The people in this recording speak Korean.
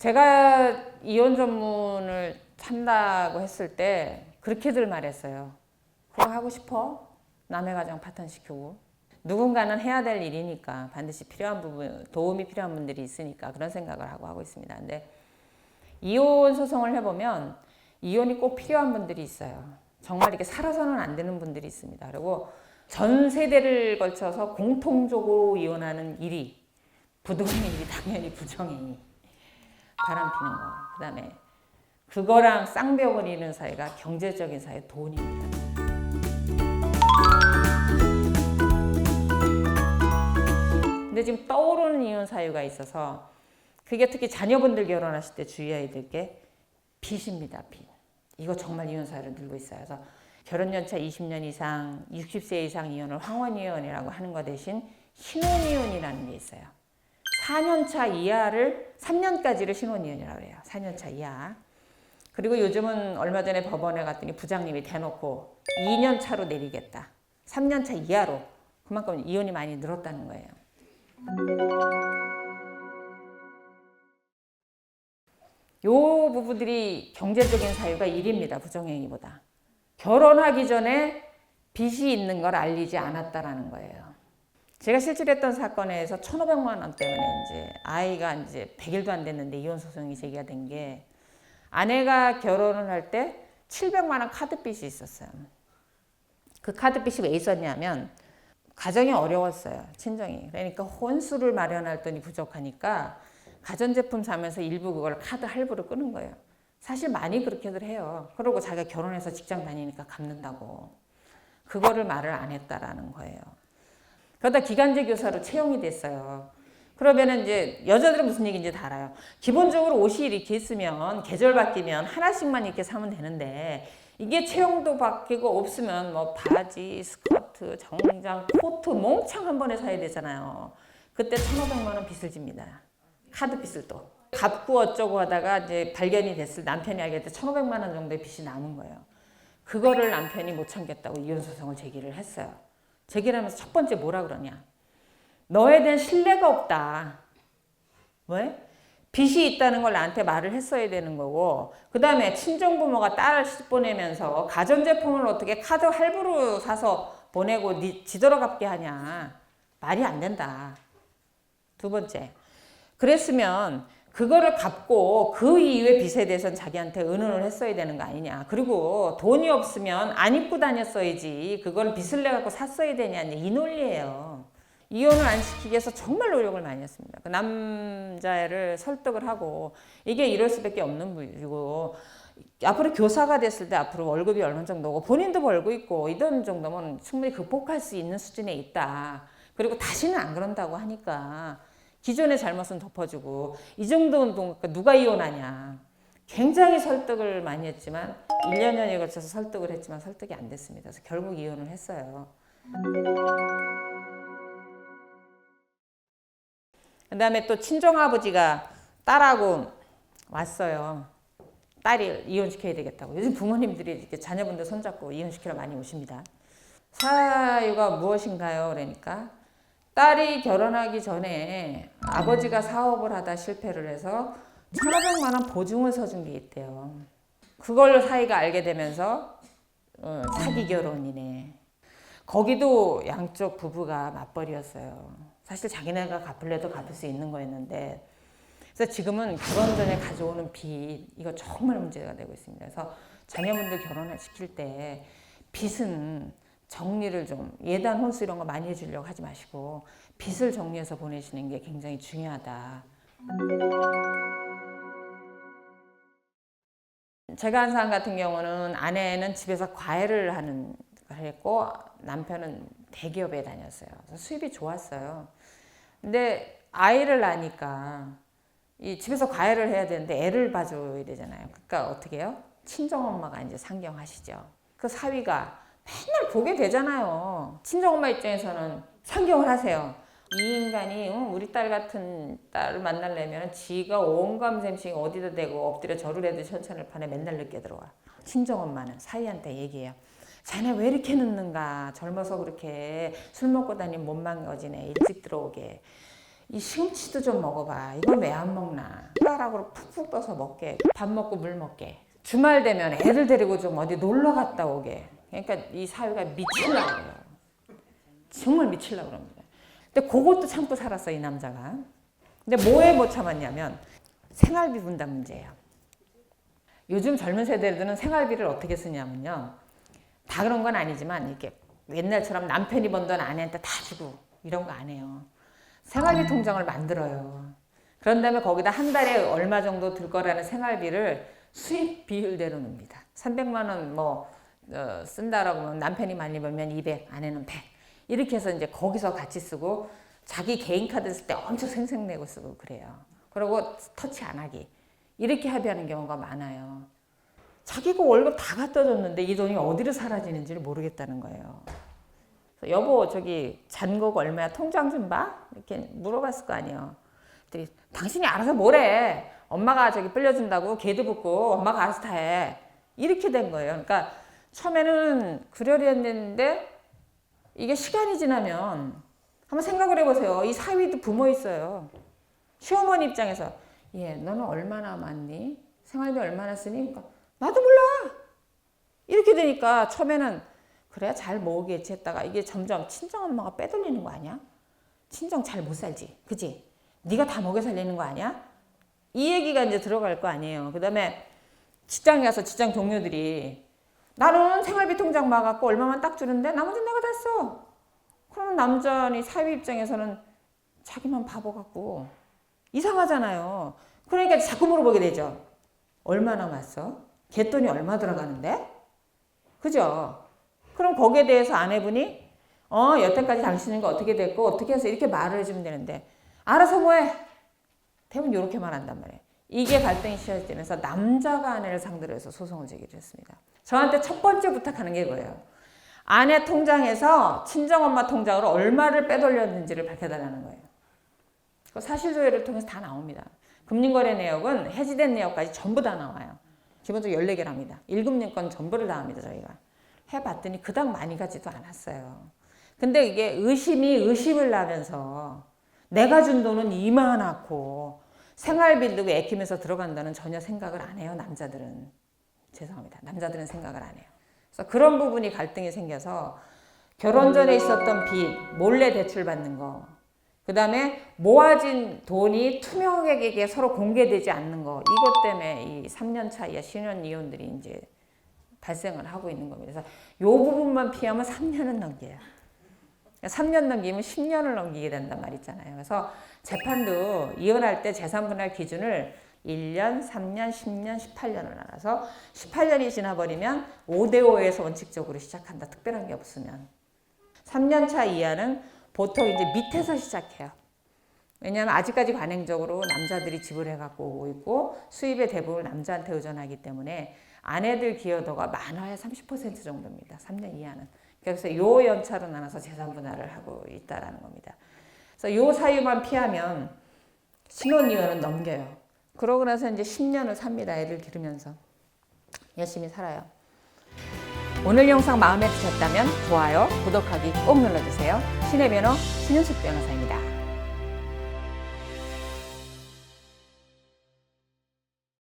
제가 이혼 전문을 한다고 했을 때 그렇게들 말했어요. 그거 하고 싶어? 남의 가정 파탄시키고. 누군가는 해야 될 일이니까 반드시 필요한 부분, 도움이 필요한 분들이 있으니까 그런 생각을 하고 있습니다. 근데 이혼 소송을 해보면 이혼이 꼭 필요한 분들이 있어요. 정말 이렇게 살아서는 안 되는 분들이 있습니다. 그리고 전 세대를 걸쳐서 공통적으로 이혼하는 1위, 부동의 1위 당연히 부정행위, 바람피는 거. 그 다음에 그거랑 쌍벽을 이루는 사이가 경제적인 사이, 돈입니다. 근데 지금 떠오르는 이혼 사유가 있어서 그게 특히 자녀분들 결혼하실 때 주의해야 될 게 빚입니다. 빚. 이거 정말 이혼 사유로 늘고 있어요. 그래서 결혼 연차 20년 이상, 60세 이상 이혼을 황혼이혼이라고 하는 거 대신 신혼이혼이라는 게 있어요. 4년차 이하를 3년까지를 신혼이혼이라고 해요. 4년차 이하. 그리고 요즘은 얼마 전에 법원에 갔더니 부장님이 대놓고 2년 차로 내리겠다. 3년 차 이하로. 그만큼 이혼이 많이 늘었다는 거예요. 요 부부들이 경제적인 사유가 1위입니다. 부정행위보다. 결혼하기 전에 빚이 있는 걸 알리지 않았다라는 거예요. 제가 실질했던 사건에서 1,500만 원 때문에 이제 아이가 이제 100일도 안 됐는데 이혼 소송이 제기가 된 게 아내가 결혼을 할 때 700만 원 카드빚이 있었어요. 그 카드빚이 왜 있었냐면 가정이 어려웠어요. 친정이. 그러니까 혼수를 마련할 돈이 부족하니까 가전제품 사면서 일부 그걸 카드 할부로 끄는 거예요. 사실 많이 그렇게들 해요. 그러고 자기가 결혼해서 직장 다니니까 갚는다고. 그거를 말을 안 했다라는 거예요. 그러다 기간제 교사로 채용이 됐어요. 그러면은 이제 여자들은 무슨 얘기인지 다 알아요. 기본적으로 옷이 이렇게 있으면 계절 바뀌면 하나씩만 이렇게 사면 되는데 이게 채용도 바뀌고 없으면 뭐 바지, 스커트, 정장, 코트 몽창 한 번에 사야 되잖아요. 그때 1,500만 원 빚을 집니다. 카드 빚을 또. 갚고 어쩌고 하다가 이제 발견이 됐을 남편이 알게 돼 1,500만 원 정도의 빚이 남은 거예요. 그거를 남편이 못 참겠다고 이혼 소송을 제기를 했어요. 제기를 하면서 첫 번째 뭐라 그러냐. 너에 대한 신뢰가 없다. 왜? 빚이 있다는 걸 나한테 말을 했어야 되는 거고 그 다음에 친정부모가 딸을 보내면서 가전제품을 어떻게 카드 할부로 사서 보내고 지더러 갚게 하냐. 말이 안 된다. 두 번째. 그랬으면 그거를 갚고 그 이후에 빚에 대해서는 자기한테 의논을 했어야 되는 거 아니냐. 그리고 돈이 없으면 안 입고 다녔어야지. 그걸 빚을 내갖고 샀어야 되냐. 이 논리예요. 이혼을 안 시키기 위해서 정말 노력을 많이 했습니다. 그 남자를 설득을 하고 이게 이럴 수밖에 없는 분이고 앞으로 교사가 됐을 때 앞으로 월급이 얼마 정도고 본인도 벌고 있고 이런 정도면 충분히 극복할 수 있는 수준에 있다. 그리고 다시는 안 그런다고 하니까 기존의 잘못은 덮어주고 이 정도는 누가 이혼하냐. 굉장히 설득을 많이 했지만 1년여에 걸쳐서 설득을 했지만 설득이 안 됐습니다. 그래서 결국 이혼을 했어요. 그 다음에 또 친정아버지가 딸하고 왔어요. 딸이 이혼시켜야 되겠다고. 요즘 부모님들이 이렇게 자녀분들 손잡고 이혼시키러 많이 오십니다. 사유가 무엇인가요? 그러니까 딸이 결혼하기 전에 아버지가 사업을 하다 실패를 해서 1,500만 원 보증을 서준 게 있대요. 그걸 사이가 알게 되면서 사기 결혼이네. 거기도 양쪽 부부가 맞벌이였어요. 사실 자기네가 갚을래도 갚을 수 있는 거였는데 그래서 지금은 결혼 전에 가져오는 빚 이거 정말 문제가 되고 있습니다. 그래서 자녀분들 결혼을 시킬 때 빚은 정리를 좀 예단 혼수 이런 거 많이 해주려고 하지 마시고 빚을 정리해서 보내시는 게 굉장히 중요하다. 제가 한 사람 같은 경우는 아내는 집에서 과외를 하는 걸 했고 남편은 대기업에 다녔어요. 그래서 수입이 좋았어요. 근데 아이를 낳으니까 이 집에서 과외를 해야 되는데 애를 봐줘야 되잖아요. 그러니까 어떻게 해요? 친정엄마가 이제 상경하시죠. 그 사위가 맨날 보게 되잖아요. 친정엄마 입장에서는 상경을 하세요. 이 인간이 우리 딸 같은 딸을 만나려면 지가 온갖 셈씩 어디다 대고 엎드려 절을 해도 천천을 판에 맨날 늦게 들어와. 친정엄마는 사위한테 얘기해요. 자네 왜 이렇게 늦는가. 젊어서 그렇게 술 먹고 다니면 못 망가지네. 일찍 들어오게. 이 시금치도 좀 먹어봐. 이걸 왜 안 먹나? 숟가락으로 푹푹 떠서 먹게. 밥 먹고 물 먹게. 주말 되면 애들 데리고 좀 어디 놀러 갔다 오게. 그러니까 이 사위가 미치려고 그래요. 정말 미치려고 그럽니다. 근데 그것도 참고 살았어, 이 남자가. 근데 뭐에 못 참았냐면 생활비 분담 문제예요. 요즘 젊은 세대들은 생활비를 어떻게 쓰냐면요. 다 그런 건 아니지만 이렇게 옛날처럼 남편이 번 돈 아내한테 다 주고 이런 거 안 해요. 생활비 통장을 만들어요. 그런 다음에 거기다 한 달에 얼마 정도 들 거라는 생활비를 수입 비율대로 넣습니다. 300만 원 쓴다라고 하면 남편이 많이 벌면 200, 아내는 100. 이렇게 해서 이제 거기서 같이 쓰고 자기 개인 카드 쓸 때 엄청 생색내고 쓰고 그래요. 그리고 터치 안 하기. 이렇게 합의하는 경우가 많아요. 자기가 월급 다 갖다 줬는데 이 돈이 어디로 사라지는지를 모르겠다는 거예요. 여보 저기 잔고가 얼마야? 통장 좀 봐? 이렇게 물어봤을 거 아니에요. 그랬더니 당신이 알아서 뭐래. 엄마가 저기 빌려준다고 걔도 붙고 엄마가 알아서 다 해. 이렇게 된 거예요. 그러니까 처음에는 그러려 했는데 이게 시간이 지나면 한번 생각을 해보세요. 이 사위도 부모 있어요. 시어머니 입장에서 너는 얼마나 많니? 생활비 얼마나 쓰니? 그러니까 나도 몰라. 이렇게 되니까 처음에는 그래야 잘 모으겠지 했다가 이게 점점 친정엄마가 빼돌리는 거 아니야? 친정 잘 못 살지. 그지? 네가 다 먹여 살리는 거 아니야? 이 얘기가 이제 들어갈 거 아니에요. 그 다음에 직장에 가서 직장 동료들이 나는 생활비 통장 막았고 얼마만 딱 주는데 나머지는 내가 다 써. 그러면 남자니 사위 입장에서는 자기만 바보 같고 이상하잖아요. 그러니까 자꾸 물어보게 되죠. 얼마 남았어? 걔돈이 얼마 들어가는데? 그죠? 그럼 거기에 대해서 아내분이 여태까지 당신은 어떻게 됐고 어떻게 해서 이렇게 말을 해주면 되는데 알아서 뭐해? 대부분 이렇게 말한단 말이에요. 이게 갈등이 시작되면서 남자가 아내를 상대로 해서 소송을 제기를 했습니다. 저한테 첫 번째 부탁하는 게 뭐예요? 아내 통장에서 친정엄마 통장으로 얼마를 빼돌렸는지를 밝혀달라는 거예요. 사실조회를 통해서 다 나옵니다. 금융거래 내역은 해지된 내역까지 전부 다 나와요. 기본적으로 14개를 합니다. 1금융권 전부를 다 합니다. 저희가. 해봤더니 그닥 많이 가지도 않았어요. 근데 이게 의심이 의심을 나면서 내가 준 돈은 이만하고 생활비도 애끼면서 들어간다는 전혀 생각을 안 해요. 남자들은. 죄송합니다. 남자들은 생각을 안 해요. 그래서 그런 부분이 갈등이 생겨서 결혼 전에 있었던 빚, 몰래 대출받는 거, 그 다음에 모아진 돈이 투명하게 서로 공개되지 않는 거, 이것 때문에 이 3년차 이하 신혼이혼들이 이제 발생을 하고 있는 겁니다. 그래서 이 부분만 피하면 3년은 넘겨요. 3년 넘기면 10년을 넘기게 된단 말 있잖아요. 그래서 재판도 이혼할 때 재산분할 기준을 1년, 3년, 10년, 18년을 나눠서 18년이 지나버리면 5대5에서 원칙적으로 시작한다. 특별한 게 없으면. 3년차 이하는 보통 이제 밑에서 시작해요. 왜냐하면 아직까지 관행적으로 남자들이 지불해갖고 오고 있고 수입의 대부분을 남자한테 의존하기 때문에 아내들 기여도가 많아야 30% 정도입니다. 3년 이하는. 그래서 이 연차로 나눠서 재산 분할을 하고 있다는 겁니다. 그래서 이 사유만 피하면 신혼이혼은 넘겨요. 그러고 나서 이제 10년을 삽니다. 애를 기르면서. 열심히 살아요. 오늘 영상 마음에 드셨다면 좋아요, 구독하기 꼭 눌러주세요. 신의 변호 신윤숙 변호사입니다.